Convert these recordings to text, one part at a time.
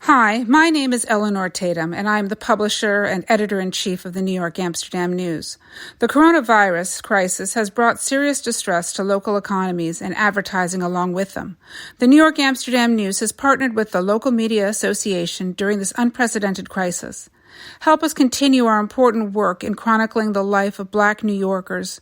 Hi, my name is Eleanor Tatum, and I'm the publisher and editor-in-chief of the New York Amsterdam News. The coronavirus crisis has brought serious distress to local economies and advertising along with them. The New York Amsterdam News has partnered with the Local Media Association during this unprecedented crisis. Help us continue our important work in chronicling the life of Black New Yorkers,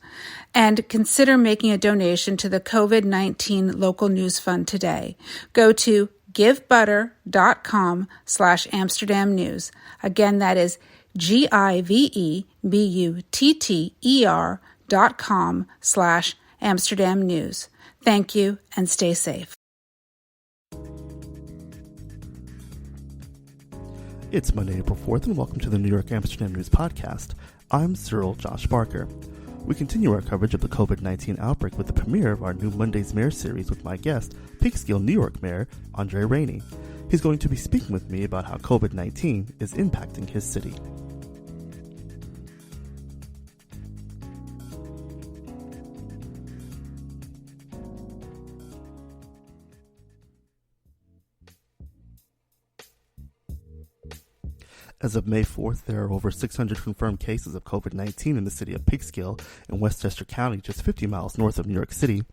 and consider making a donation to the COVID-19 Local News Fund today. Go to givebutter.com/Amsterdam News. Again, that is givebutter.com/Amsterdam News. Thank you and stay safe. It's Monday, April 4th, and welcome to the New York Amsterdam News Podcast. I'm Cyril Josh Barker. We continue our coverage of the COVID-19 outbreak with the premiere of our new Monday's Mayor series with my guest, Peekskill New York Mayor Andre Rainey. He's going to be speaking with me about how COVID-19 is impacting his city. As of May 4th, there are over 600 confirmed cases of COVID-19 in the city of Peekskill in Westchester County, just 50 miles north of New York City.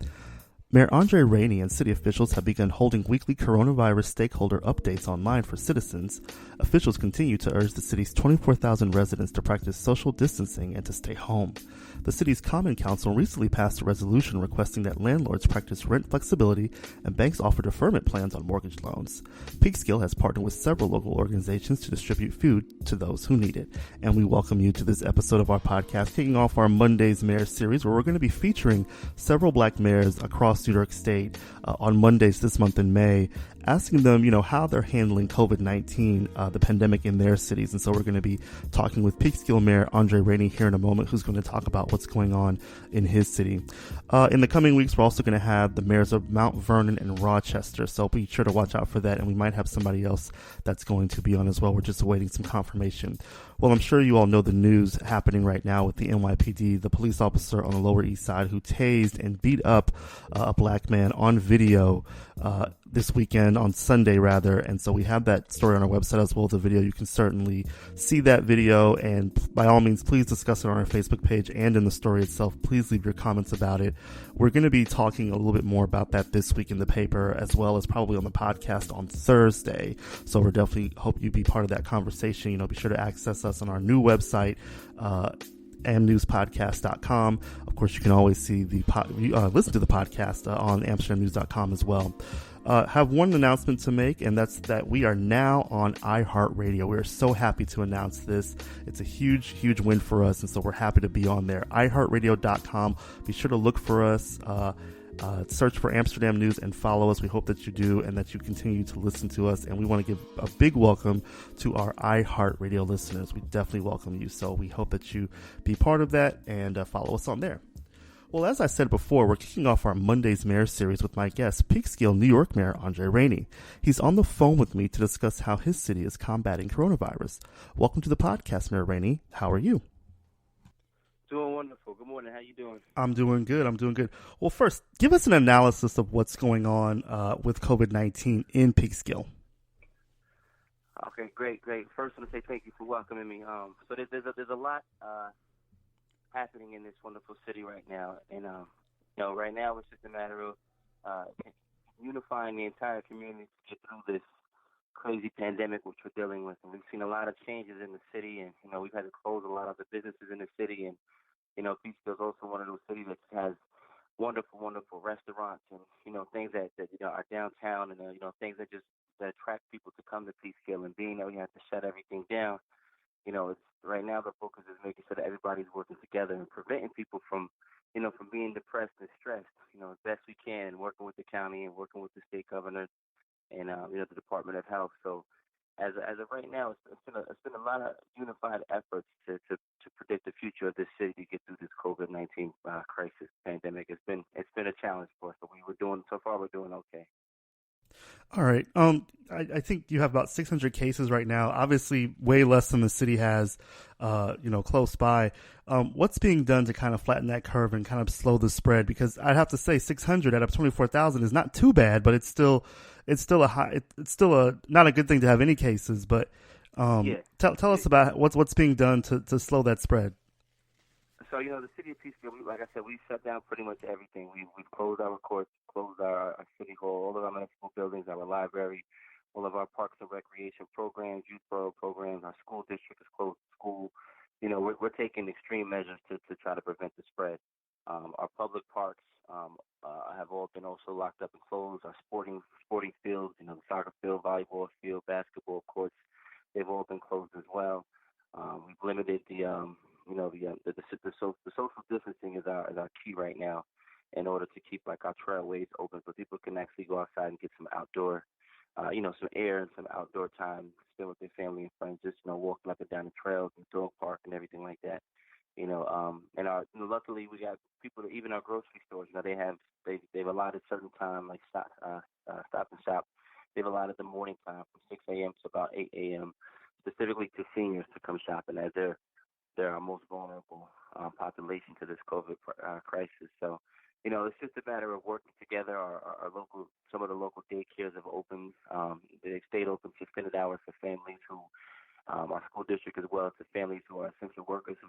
Mayor Andre Rainey and city officials have begun holding weekly coronavirus stakeholder updates online for citizens. Officials continue to urge the city's 24,000 residents to practice social distancing and to stay home. The city's Common Council recently passed a resolution requesting that landlords practice rent flexibility and banks offer deferment plans on mortgage loans. Peekskill has partnered with several local organizations to distribute food to those who need it. And we welcome you to this episode of our podcast, kicking off our Monday's Mayor series, where we're going to be featuring several Black mayors across New York State on Mondays this month in May, asking them, how they're handling COVID-19, the pandemic in their cities. And so we're going to be talking with Peekskill Mayor Andre Rainey here in a moment, who's going to talk about what's going on in his city. In the coming weeks, we're also going to have the mayors of Mount Vernon and Rochester. So be sure to watch out for that. And we might have somebody else that's going to be on as well. We're just awaiting some confirmation. Well, I'm sure you all know the news happening right now with the NYPD, the police officer on the Lower East Side who tased and beat up a Black man on video this weekend, on Sunday rather. And so we have that story on our website as well as the video. You can certainly see that video, and by all means, please discuss it on our Facebook page and in the story itself. Please leave your comments about it. We're going to be talking a little bit more about that this week in the paper, as well as probably on the podcast on Thursday. So we're definitely hope you be part of that conversation. Be sure to access us on our new website, amnewspodcast.com. Of course, you can always see listen to the podcast on amsterdamnews.com as well. Have one announcement to make, and that's that we are now on iHeartRadio. We're so happy to announce this. It's a huge, huge win for us, and so we're happy to be on there. iHeartRadio.com. Be sure to look for us. Search for Amsterdam News and follow us. We hope that you do and that you continue to listen to us. And we want to give a big welcome to our iHeartRadio listeners. We definitely welcome you. So we hope that you be part of that and follow us on there. Well, as I said before, we're kicking off our Monday's Mayor series with my guest, Peekskill New York Mayor Andre Rainey. He's on the phone with me to discuss how his city is combating coronavirus. Welcome to the podcast, Mayor Rainey. How are you? Doing wonderful. Good morning. How you doing? I'm doing good. Well, first, give us an analysis of what's going on with COVID-19 in Peekskill. Okay, great. First, I want to say thank you for welcoming me. So there's a lot happening in this wonderful city right now, and right now it's just a matter of unifying the entire community to get through this crazy pandemic which we're dealing with. And we've seen a lot of changes in the city, and we've had to close a lot of the businesses in the city, and Peekskill is also one of those cities that has wonderful restaurants and things that are downtown, and things that attract people to come to Peekskill. And being that we have to shut everything down, it's right now the focus is making sure that everybody's working together and preventing people from being depressed and stressed, as best we can, and working with the county and working with the state governor and the Department of Health. So as of right now, it's been a lot of unified efforts to predict the future of this city to get through this COVID-19 crisis pandemic. It's been a challenge for us, but we're doing okay. All right. I think you have about 600 cases right now. Obviously, way less than the city has, close by. What's being done to kind of flatten that curve and kind of slow the spread? Because I'd have to say 600 out of 24,000 is not too bad, but it's still it's still a high. It's still a not a good thing to have any cases. But Yeah. tell us about what's being done to slow that spread. So, the city of Peekskill, like I said, we shut down pretty much everything. We've closed our courts, closed our city hall, all of our municipal buildings, our library, all of our parks and recreation programs, youth borough programs. Our school district is closed. School, we're taking extreme measures to try to prevent the spread. Our public parks have all been also locked up and closed. Our sporting fields, the soccer field, volleyball field, basketball courts, they've all been closed as well. We've limited the social distancing is our key right now, in order to keep like our trailways open so people can actually go outside and get some outdoor, some air and some outdoor time, spend with their family and friends, just walking up and down the trails and dog park and everything like that. And luckily we got people that even our grocery stores, they've allotted certain time like stop and shop. They've allotted the morning time from 6 a.m. to about 8 a.m. specifically to seniors to come shopping, as they're our most vulnerable population to this COVID crisis. So, it's just a matter of working together. Some of the local daycares have opened. They've stayed open to extended hours for families who, our school district as well, to families who are essential workers who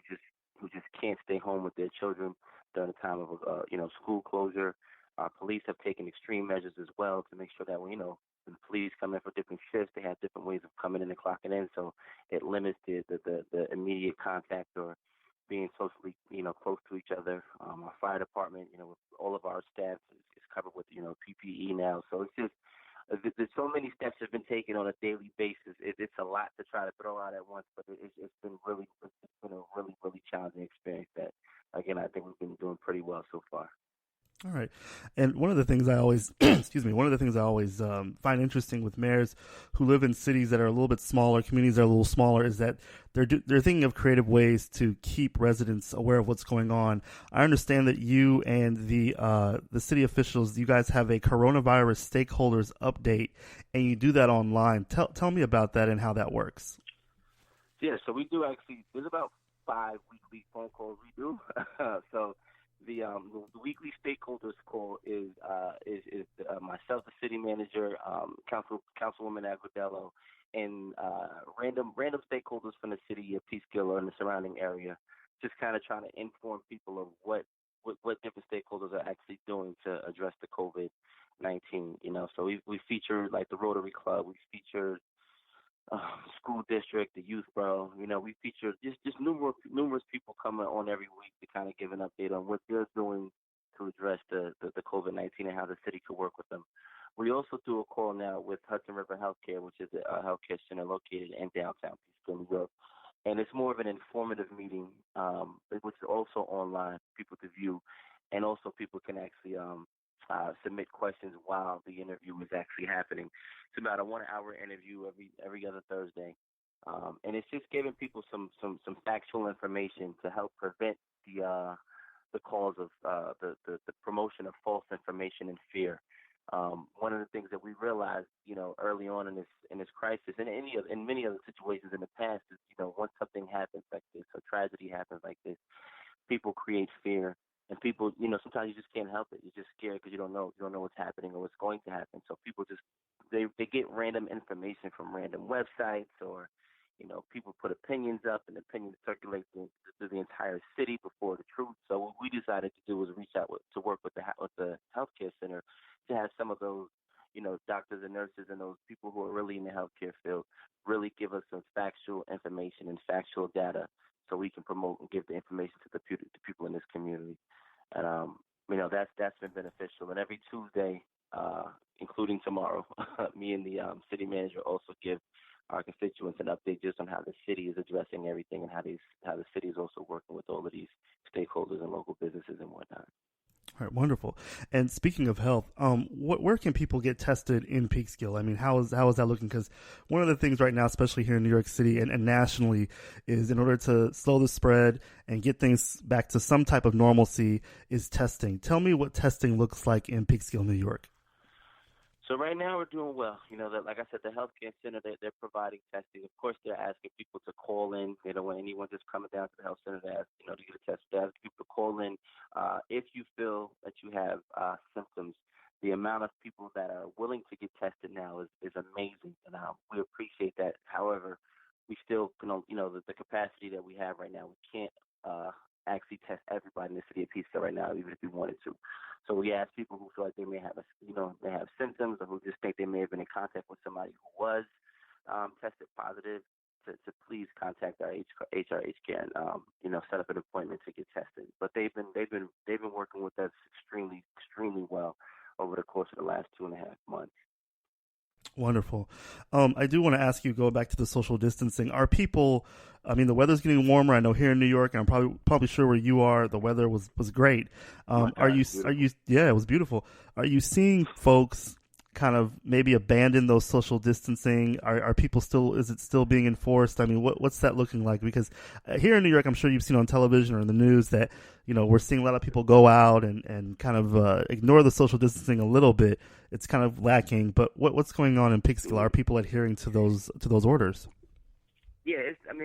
just can't stay home with their children during the time of school closure. Our police have taken extreme measures as well to make sure that when the police come in for different shifts, they have different ways of coming in and clocking in, so it limits the immediate contact or being socially close to each other. Our fire department, with all of our staff is covered with PPE now, so it's just there's so many steps have been taken on a daily basis. It's a lot to try to throw out at once, but it's been a really challenging experience that, again, I think we've been doing pretty well so far. All right. And one of the things I always, find interesting with mayors who live in cities that are a little bit smaller, communities that are a little smaller, is that they're thinking of creative ways to keep residents aware of what's going on. I understand that you and the city officials, you guys have a coronavirus stakeholders update, and you do that online. Tell me about that and how that works. Yeah, so we do actually. There's about 5 weekly phone calls we do. So. The weekly stakeholders call is myself, the city manager, Councilwoman Agudelo, and random stakeholders from the city of Peekskill or in the surrounding area, just kind of trying to inform people of what different stakeholders are actually doing to address the COVID-19. So we feature like the Rotary Club, we feature school district, the youth borough. We feature just numerous people coming on every week to kind of give an update on what they're doing to address the COVID-19 and how the city could work with them. We also do a call now with Hudson River Healthcare, which is a healthcare center located in downtown Peekskill, New York. And it's more of an informative meeting, which is also online for people to view, and also people can actually submit questions while the interview is actually happening. It's about a 1-hour interview every other Thursday, and it's just giving people some factual information to help prevent the cause of the promotion of false information and fear. One of the things that we realized, early on in this crisis, and in many other situations in the past, is once something happens like this, a tragedy happens like this, people create fear. And people, sometimes you just can't help it. You're just scared because you don't know what's happening or what's going to happen. So people just they get random information from random websites, or people put opinions up, and opinions circulate through the entire city before the truth. So what we decided to do was reach out to work with the healthcare center to have some of those doctors and nurses and those people who are really in the healthcare field really give us some factual information and factual data, so we can promote and give the information to the people in this community. And that's been beneficial. And every Tuesday, including tomorrow, me and the city manager also give our constituents an update just on how the city is addressing everything, and how the city is also working with all of these stakeholders and local businesses and whatnot. All right, wonderful. And speaking of health, where can people get tested in Peekskill? I mean, how is that looking? Because one of the things right now, especially here in New York City and nationally, is in order to slow the spread and get things back to some type of normalcy, is testing. Tell me what testing looks like in Peekskill, New York. So right now we're doing well. Like I said, the healthcare center, they're providing testing. Of course, they're asking people to call in. They don't want anyone just coming down to the health center to ask, to get a test. They're asking people to call in if you feel that you have symptoms the amount of people that are willing to get tested now is amazing, and we appreciate that. However, we still, the capacity that we have right now, we can't actually test everybody in the city of Peekskill right now, even if we wanted to. So we ask people who feel like they may have, they have symptoms, or who just think they may have been in contact with somebody who was tested positive, to please contact our HRH care and set up an appointment to get tested. But they've been working with us extremely well over the course of the last 2.5 months. Wonderful. I do want to ask you, go back to the social distancing. Are people, I mean, the weather's getting warmer. I know here in New York, and I'm probably sure where you are, the weather was great. Yeah, it was beautiful. Are you seeing folks kind of maybe abandon those social distancing? Are people still, is it still being enforced? I mean, what's that looking like? Because here in New York, I'm sure you've seen on television or in the news that, we're seeing a lot of people go out and kind of ignore the social distancing a little bit. It's kind of lacking. But what's going on in Peekskill? Are people adhering to those orders? Yeah, it's the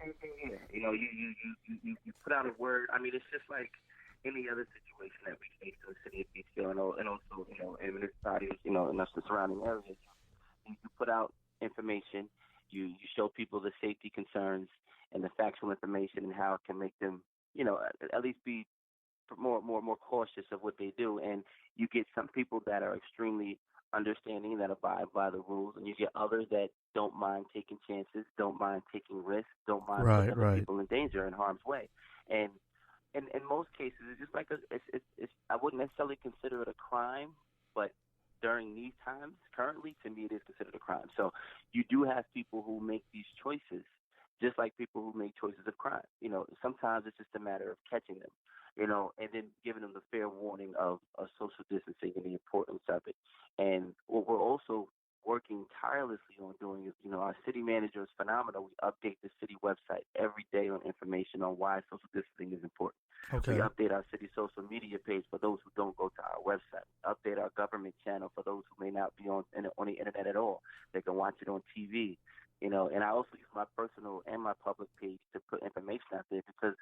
same thing here. You put out a word. I mean, it's just like any other situation that we face in the city of Peekskill, and also, in municipalities, in the surrounding areas. You put out information, you show people the safety concerns and the factual information and how it can make them, at least be more cautious of what they do. And you get some people that are extremely understanding, that abide by the rules, and you get others that don't mind taking chances, don't mind taking risks, don't mind putting other people in danger and harm's way. And in most cases, it's just like I wouldn't necessarily consider it a crime, but during these times, currently, to me, it is considered a crime. So you do have people who make these choices, just like people who make choices of crime. Sometimes it's just a matter of catching them, and then giving them the fair warning of social distancing and the importance of it. And what we're also working tirelessly on doing is, our city manager is phenomenal. We update the city website every day on information on why social distancing is important. Okay. We update our city social media page for those who don't go to our website. Update our government channel for those who may not be on the internet at all. They can watch it on TV. And I also use my personal and my public page to put information out there, because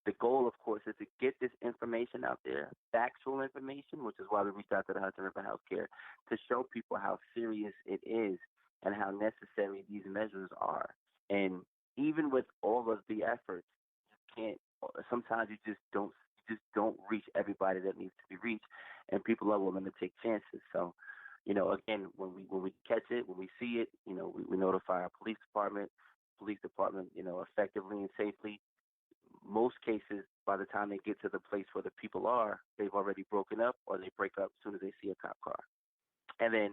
the goal, of course, is to get this information out there, factual information, which is why we reached out to the Hudson River Healthcare, to show people how serious it is and how necessary these measures are. And even with all of the efforts, sometimes you just don't reach everybody that needs to be reached, and people are willing to take chances. So, again, when we catch it, when we see it, we notify our police department, effectively and safely. Most cases, by the time they get to the place where the people are, they've already broken up, or they break up as soon as they see a cop car. And then,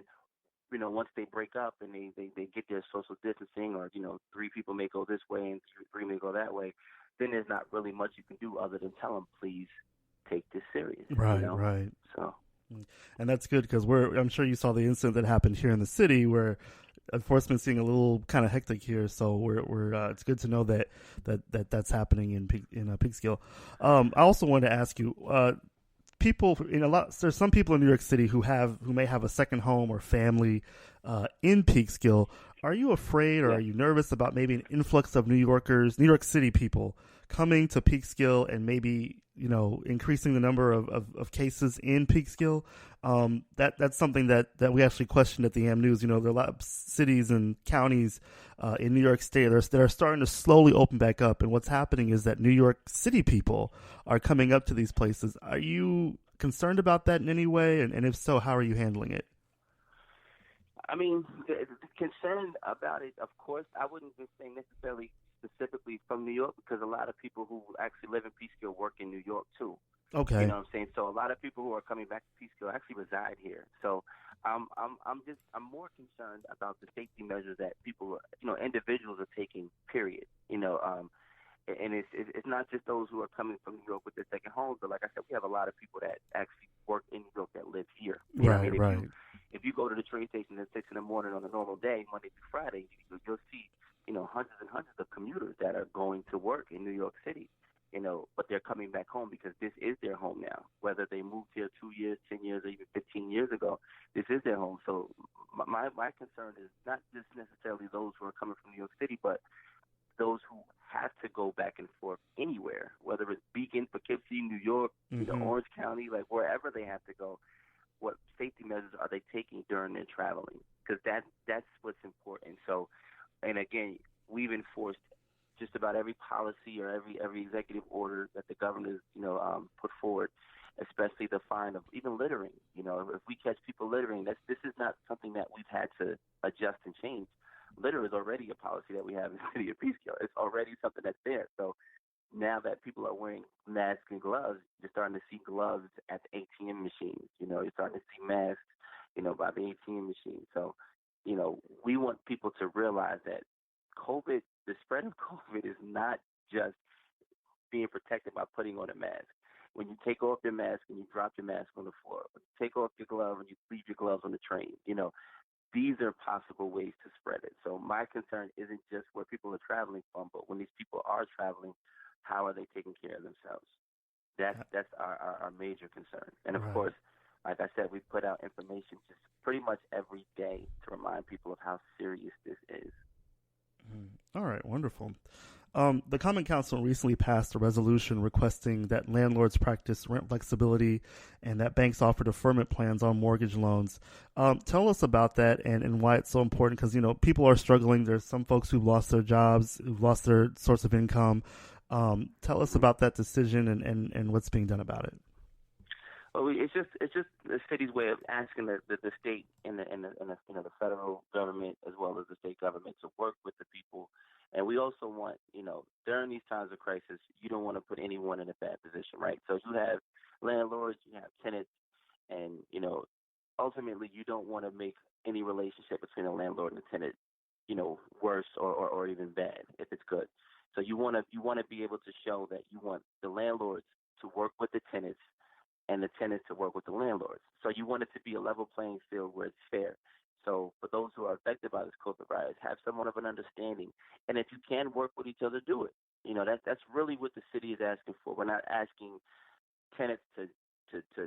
once they break up and they get their social distancing, or, 3 people may go this way and 3 may go that way, then there's not really much you can do other than tell them, please take this serious. Right. So. And that's good, because I'm sure you saw the incident that happened here in the city where enforcement's seeing a little kind of hectic here. So we're it's good to know that's happening in Peekskill. I also wanted to ask you, people there's some people in New York City who may have a second home or family in Peekskill. Are you afraid, or are you nervous about maybe an influx of New York City people coming to Peekskill and maybe, increasing the number of cases in Peekskill? That's something that we actually questioned at the AM News. There are a lot of cities and counties in New York State that are starting to slowly open back up. And what's happening is that New York City people are coming up to these places. Are you concerned about that in any way? And if so, how are you handling it? I mean, the concern about it, of course, I wouldn't just say necessarily specifically from New York, because a lot of people who actually live in Peekskill work in New York too. Okay. You know what I'm saying? So a lot of people who are coming back to Peekskill actually reside here. So I'm more concerned about the safety measures that people, individuals are taking, period. And it's not just those who are coming from New York with their second homes, but like I said, we have a lot of people that actually work in New York that live here. Right. If you go to the train station at 6 in the morning on a normal day, Monday through Friday, you'll see, hundreds and hundreds of commuters that are going to work in New York City, but they're coming back home because this is their home now. Whether they moved here 2 years, 10 years, or even 15 years ago, this is their home. So my concern is not just necessarily those who are coming from New York City, but those who have to go back and forth anywhere, whether it's Beacon, Poughkeepsie, New York, Orange County, like wherever they have to go. What safety and again, we've enforced just about every policy or every executive order that the governor put forward, especially the fine of even littering. If we catch people littering, this is not something that we've had to adjust and change. Litter is already a policy that we have in the city of Peekskill. It's already something that's there. So now that people are wearing masks and gloves, you're starting to see gloves at the ATM machines. You're starting to see masks, by the ATM machine. So, we want people to realize that the spread of COVID is not just being protected by putting on a mask. When you take off your mask and you drop your mask on the floor, when you take off your glove and you leave your gloves on the train, these are possible ways to spread it. So my concern isn't just where people are traveling from, but when these people are traveling, how are they taking care of themselves? That's our major concern. And of course, like I said, we put out information just pretty much every day to remind people of how serious this is. All right, wonderful. The Common Council recently passed a resolution requesting that landlords practice rent flexibility and that banks offer deferment plans on mortgage loans. Tell us about that and why it's so important, because, people are struggling. There's some folks who've lost their jobs, who've lost their source of income. Tell us about that decision and what's being done about it. Well, it's just the city's way of asking the state and the federal government as well as the state government to work with the people. And we also want, during these times of crisis, you don't want to put anyone in a bad position, right? So you have landlords, you have tenants, and, ultimately you don't want to make any relationship between a landlord and a tenant, worse or even bad if it's good. So you want to be able to show that you want the landlords to work with the tenants and the tenants to work with the landlords. So you want it to be a level playing field where it's fair. So for those who are affected by this COVID virus, have somewhat of an understanding. And if you can work with each other, do it. That's really what the city is asking for. We're not asking tenants to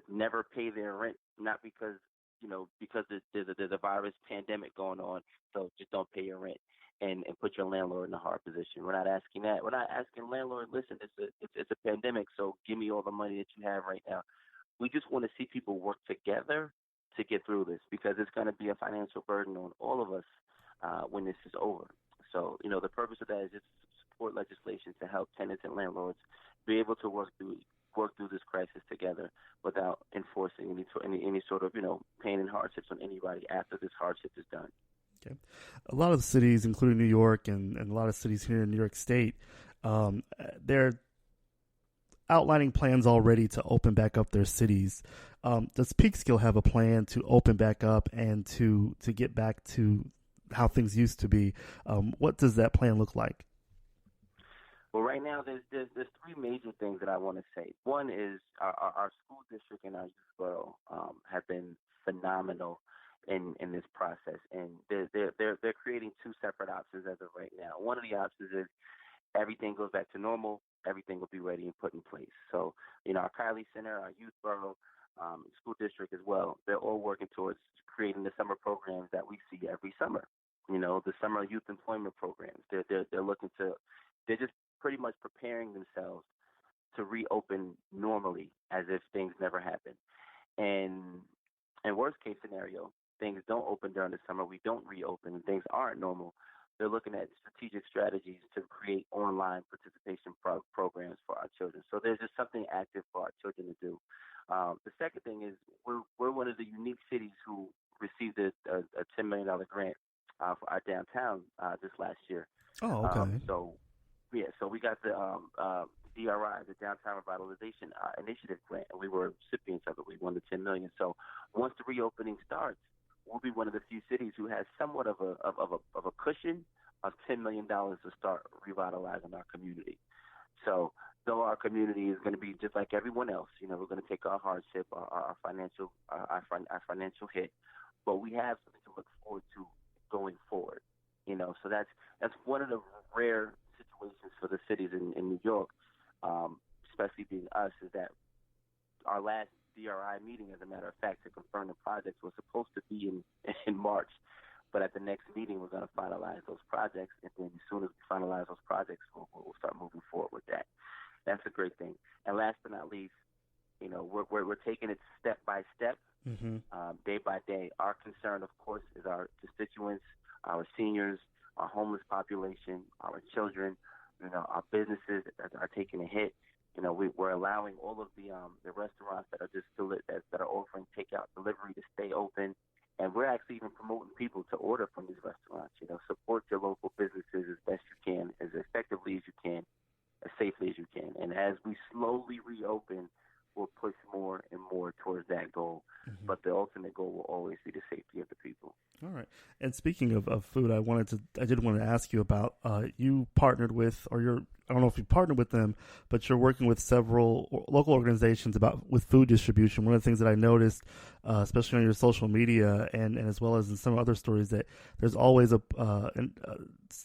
never pay their rent, not because there's a virus pandemic going on, so just don't pay your rent and put your landlord in a hard position. We're not asking that. We're not asking landlord, listen, it's a pandemic, so give me all the money that you have right now. We just want to see people work together to get through this, because it's going to be a financial burden on all of us when this is over. So, the purpose of that is just support legislation to help tenants and landlords be able to work through this crisis together without enforcing any sort of pain and hardships on anybody after this hardship is done. Okay, a lot of cities, including New York and a lot of cities here in New York State, they're outlining plans already to open back up their cities. Does Peekskill have a plan to open back up and to get back to how things used to be? What does that plan look like? Well, right now there's three major things that I want to say. One is our school district and our youth borough have been phenomenal in this process, and they're creating two separate options as of right now. One of the options is everything goes back to normal, everything will be ready and put in place. So, our Kylie Center, our youth borough, school district as well, they're all working towards creating the summer programs that we see every summer. The summer youth employment programs. They're just pretty much preparing themselves to reopen normally as if things never happened. And worst case scenario, things don't open during the summer, we don't reopen, and things aren't normal. They're looking at strategic strategies to create online participation programs for our children. So there's just something active for our children to do. The second thing is we're one of the unique cities who received a $10 million grant for our downtown this last year. Oh, okay. So we got the DRI, the Downtown Revitalization Initiative grant, and we were recipients of it. We won the $10 million. So once the reopening starts, we'll be one of the few cities who has somewhat of a cushion of $10 million to start revitalizing our community. So though our community is going to be just like everyone else, we're going to take our hardship, our financial hit, but we have something to look forward to going forward. So that's one of the rare situations for the cities in New York, especially being us, is that our last DRI meeting, as a matter of fact, to confirm the projects was supposed to be in March, but at the next meeting we're going to finalize those projects, and then as soon as we finalize those projects, we'll start moving forward with that. That's a great thing. And last but not least, we're taking it step by step, day by day. Our concern, of course, is our constituents, our seniors, our homeless population, our children, our businesses are taking a hit. We're allowing all of the restaurants that are just still that are offering takeout delivery to stay open, and we're actually even promoting people to order from these restaurants. Support your local businesses as best you can, as effectively as you can, as safely as you can. And as we slowly reopen, we'll push more and more towards that goal. Mm-hmm. But the ultimate goal will always be the safety of the people. All right. And speaking of food, I did want to ask you about, you partnered with, I don't know if you partnered with them, but you're working with several local organizations with food distribution. One of the things that I noticed, especially on your social media and as well as in some other stories, that there's always an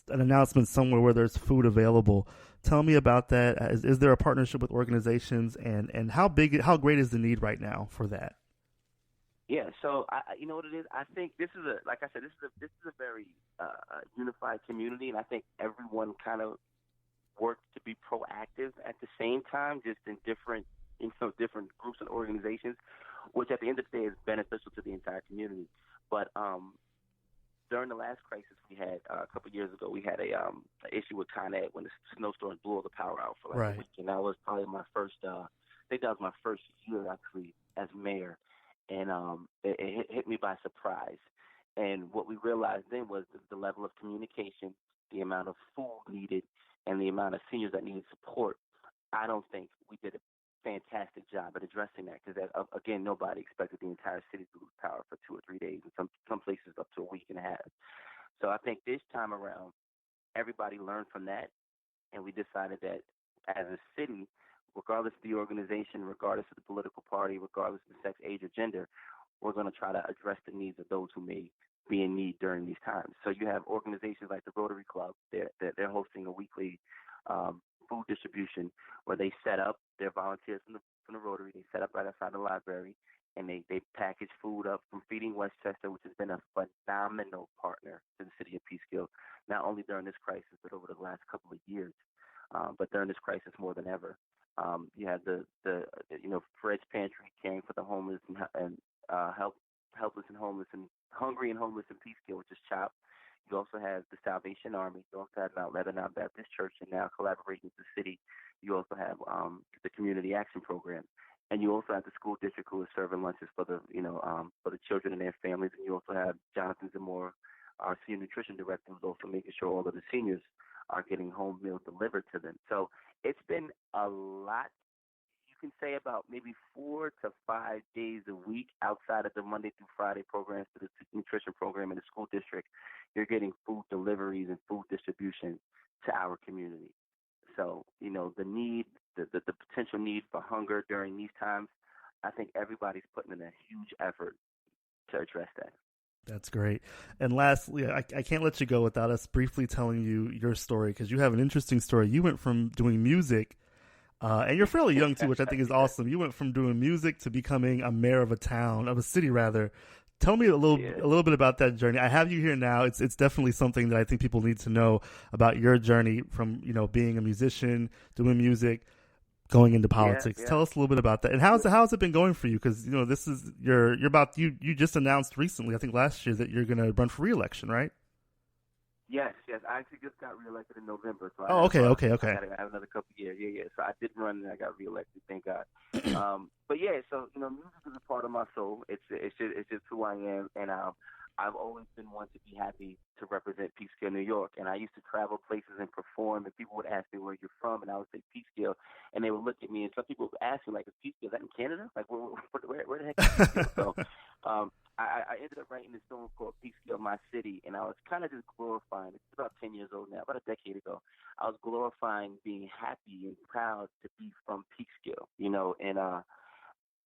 announcement somewhere where there's food available. Tell me about that. Is there a partnership with organizations, and how great is the need right now for that? Yeah, so you know what it is. I think this is like I said, this is a very unified community, and I think everyone kind of works to be proactive at the same time, just in different groups and organizations, which at the end of the day is beneficial to the entire community. But during the last crisis we had a couple of years ago, we had a issue with Con Ed when the snowstorms blew all the power out for like a week, and that was probably my first. I think that was my first year actually as mayor. And it hit me by surprise. And what we realized then was the level of communication, the amount of food needed, and the amount of seniors that needed support. I don't think we did a fantastic job at addressing that because, again, nobody expected the entire city to lose power for 2 or 3 days, and some places up to a week and a half. So I think this time around, everybody learned from that, and we decided that as a city, regardless of the organization, regardless of the political party, regardless of the sex, age, or gender, we're going to try to address the needs of those who may be in need during these times. So you have organizations like the Rotary Club. They're hosting a weekly food distribution where they set up their volunteers from the Rotary. They set up right outside the library, and they package food up from Feeding Westchester, which has been a phenomenal partner to the city of Peekskill, not only during this crisis, but over the last couple of years. But during this crisis more than ever. You have the Fred's Pantry caring for the homeless and helpless and homeless and hungry and homeless in Peekskill, which is CHOP. You also have the Salvation Army. You also have Mount Lebanon Baptist Church, and now collaborating with the city. You also have the Community Action Program, and you also have the school district who is serving lunches for the children and their families. And you also have Jonathan Zamora, our senior nutrition director, who's also making sure all of the seniors are getting home meals delivered to them. So it's been a lot. You can say about maybe 4 to 5 days a week outside of the Monday through Friday programs to the nutrition program in the school district. You're getting food deliveries and food distribution to our community. So, the need, the potential need for hunger during these times, I think everybody's putting in a huge effort to address that. That's great. And lastly, I can't let you go without us briefly telling you your story, because you have an interesting story. You went from doing music, and you're fairly young too, which I think is awesome. You went from doing music to becoming a mayor of a city rather. Tell me a little bit about that journey. I have you here now. It's definitely something that I think people need to know about your journey from, being a musician, doing music, going into politics. Yeah. Tell us a little bit about that. And how's it been going for you? Because this is you just announced recently, I think last year, that you're going to run for re-election, right? Yes. I actually just got reelected in November. So okay. I have another couple of years. Yeah. So I did run and I got reelected. Thank God. But yeah, so music is a part of my soul. It's just who I am, and I've always been one to be happy to represent Peekskill, New York. And I used to travel places and perform, and people would ask me where you're from, and I would say Peekskill, and they would look at me, and some people would ask me, like, is Peekskill, is that in Canada? Like, where the heck is Peekskill? So I ended up writing this song called Peekskill, My City, and I was kind of just glorifying. It's about 10 years old now, about a decade ago. I was glorifying being happy and proud to be from Peekskill, and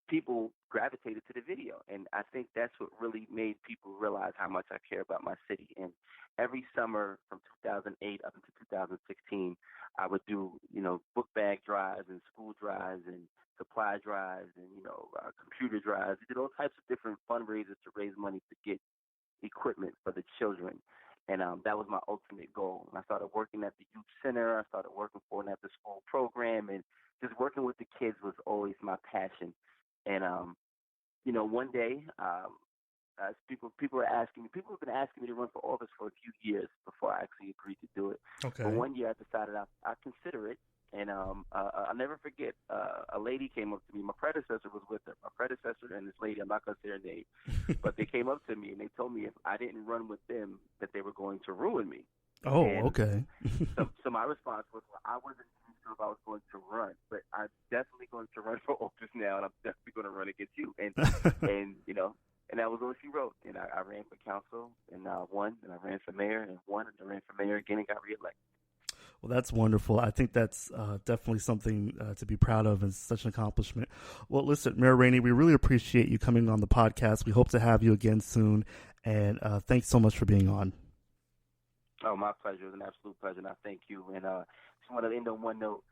people gravitated to the video. And I think that's what really made people realize how much I care about my city. And every summer from 2008 up until 2016, I would do, book bag drives and school drives and supply drives and, computer drives. We did all types of different fundraisers to raise money to get equipment for the children. And that was my ultimate goal. And I started working at the youth center. I started working for an after-school program. And just working with the kids was always my passion. And, one day people are asking me. People have been asking me to run for office for a few years before I actually agreed to do it. Okay. But one year I decided I'd consider it, and I'll never forget. A lady came up to me. My predecessor was with her. My predecessor and this lady. I'm not going to say her name, but they came up to me and they told me if I didn't run with them, that they were going to ruin me. Oh, and okay. so my response was, well, I wasn't sure if I was going to run, but I'm definitely going to run for office now, and I'm definitely going to run against you. And and that was all she wrote. And I ran for council and won, and I ran for mayor and won, and I ran for mayor again and got reelected. Well, that's wonderful. I think that's definitely something to be proud of and such an accomplishment. Well, listen, Mayor Rainey, we really appreciate you coming on the podcast. We hope to have you again soon, and thanks so much for being on. Oh, my pleasure. It was an absolute pleasure, and I thank you. And just want to end on one note.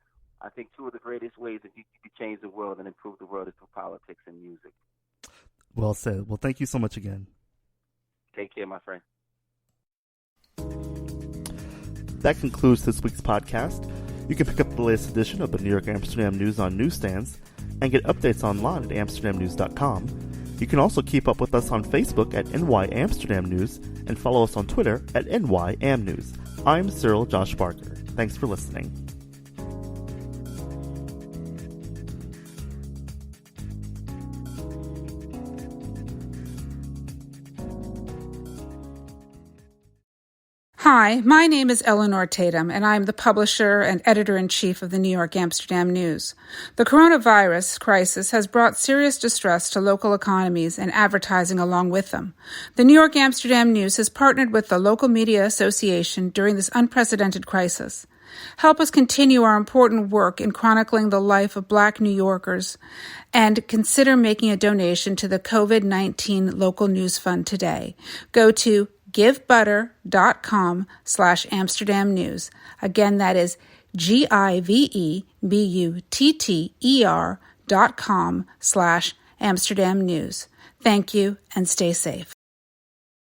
I think two of the greatest ways that you can change the world and improve the world is through politics and music. Well said. Well, thank you so much again. Take care, my friend. That concludes this week's podcast. You can pick up the latest edition of the New York Amsterdam News on newsstands and get updates online at amsterdamnews.com. You can also keep up with us on Facebook at NY Amsterdam News and follow us on Twitter at NYAmNews. I'm Cyril Josh Barker. Thanks for listening. Hi, my name is Eleanor Tatum, and I'm the publisher and editor-in-chief of the New York Amsterdam News. The coronavirus crisis has brought serious distress to local economies and advertising along with them. The New York Amsterdam News has partnered with the Local Media Association during this unprecedented crisis. Help us continue our important work in chronicling the life of Black New Yorkers, and consider making a donation to the COVID-19 Local News Fund today. Go to givebutter.com/Amsterdam News. Again, that is GIVEBUTTER.com/Amsterdam News. Thank you and stay safe.